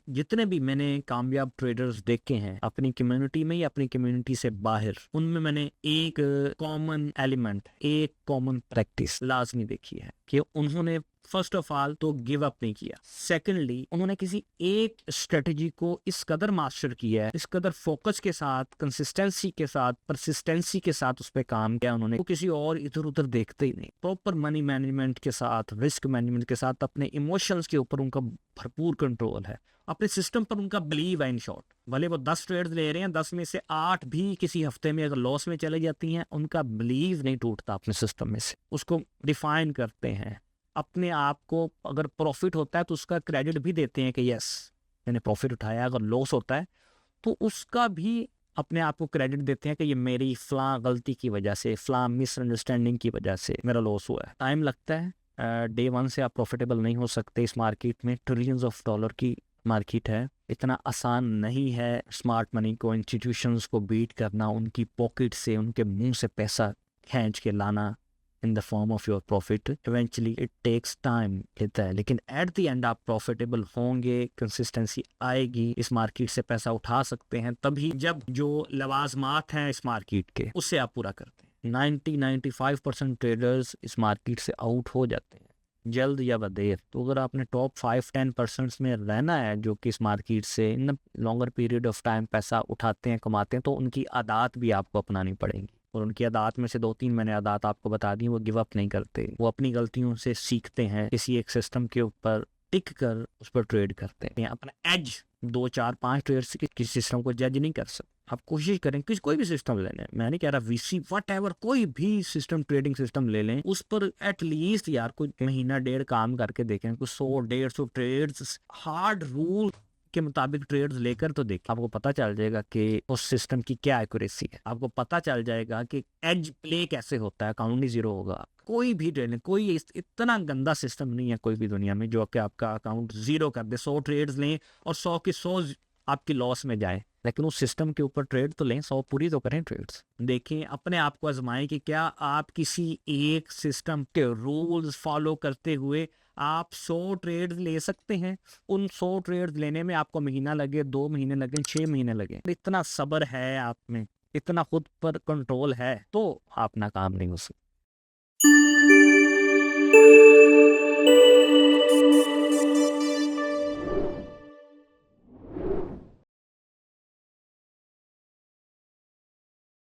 जितने भी मैंने कामयाब ट्रेडर्स देखे हैं अपनी कम्युनिटी में या अपनी कम्युनिटी से बाहर, उनमें मैंने एक कॉमन एलिमेंट, एक कॉमन प्रैक्टिस लाजमी देखी है कि उन्होंने फर्स्ट ऑफ ऑल तो गिव अप नहीं किया। सेकेंडली, उन्होंने किसी एक स्ट्रेटजी को इस कदर मास्टर किया है, इस कदर फोकस के साथ, कंसिस्टेंसी के साथ, परसिस्टेंसी के साथ उस पर काम किया उन्होंने, वो किसी और इधर उधर देखते ही नहीं। प्रॉपर मनी मैनेजमेंट के साथ, रिस्क मैनेजमेंट के साथ, अपने इमोशंस के ऊपर उनका भरपूर कंट्रोल है, अपने सिस्टम पर उनका बिलीव है। इन शॉर्ट, भले वो 10 ट्रेड्स ले रहे हैं, 10 में से 8 भी किसी हफ्ते में अगर लॉस में चले जाती हैं, उनका बिलीव नहीं टूटता अपने सिस्टम में से। उसको डिफाइन करते हैं अपने आप को। अगर प्रॉफिट होता है तो उसका क्रेडिट भी देते हैं कि यस मैंने प्रॉफिट उठाया। अगर लॉस होता है तो उसका भी अपने आप को क्रेडिट देते हैं कि ये मेरी फलां गलती की वजह से, फलां मिसअंडरस्टैंडिंग की वजह से मेरा लॉस हुआ है। टाइम लगता है, डे वन से आप प्रॉफिटेबल नहीं हो सकते। इस मार्केट में ट्रिलियंस ऑफ डॉलर की मार्केट है, इतना आसान नहीं है स्मार्ट मनी को, इंस्टीट्यूशंस को बीट करना, उनकी पॉकेट से, उनके मुंह से पैसा खींच के लाना in the form of your profit. Eventually it takes time लेता है, लेकिन at the end आप profitable होंगे, consistency आएगी, इस मार्केट से पैसा उठा सकते हैं तभी जब जो लवाजमात हैं इस मार्केट के उससे आप पूरा करते हैं। 90-95% ट्रेडर्स इस मार्केट से आउट हो जाते हैं जल्द या बदेर। तो अगर आपने टॉप 5-10% में रहना है जो कि इस मार्केट से इन लॉन्गर पीरियड ऑफ टाइम पैसा उठाते हैं, कमाते हैं, तो उनकी आदत भी आपको अपनानी पड़ेंगी। और उनकी आदत में से 2-3 मैंने आदत आपको बता दी। वो गिव अप नहीं करते, वो अपनी गलतियों से सीखते हैं, किसी एक सिस्टम के ऊपर टिक कर उस पर ट्रेड करते हैं। अपना एज 2-4-5 ट्रेड से किसी सिस्टम को जज नहीं कर सकते। आप कोशिश करें कि कोई भी सिस्टम ले लें, मैं नहीं कह रहा वीसी, वट कोई भी सिस्टम, ट्रेडिंग सिस्टम ले लें, उस पर एटलीस्ट यार कोई महीना डेढ़ काम करके देखें। कुछ 100-150 ट्रेड्स हार्ड रूल के मुताबिक ट्रेड्स लेकर तो देखिए, आपको पता चल जाएगा कि उस सिस्टम की क्या एक्यूरेसी है। आपको पता चल जाएगा कि एज प्ले कैसे होता है, अकाउंट ही जीरो होगा। कोई भी ट्रेड, कोई इतना गंदा सिस्टम नहीं है कोई भी दुनिया में जो कि आपका अकाउंट जीरो कर दे। 100 ट्रेड्स लें और 100 की 100 आपकी लॉस में जाए, लेकिन उस सिस्टम के ऊपर ट्रेड तो लें, 100 पूरी तो करें ट्रेड्स। देखें, अपने आप को आजमाएं कि क्या आप किसी एक सिस्टम के रूल्स फॉलो करते हुए आप 100 ट्रेड्स ले सकते हैं। उन 100 ट्रेड्स लेने में आपको महीना लगे, 2 महीने लगे, 6 महीने लगे, इतना सब्र है आप में, इतना खुद पर कंट्रोल है, तो आप नाकाम नहीं हो सकते।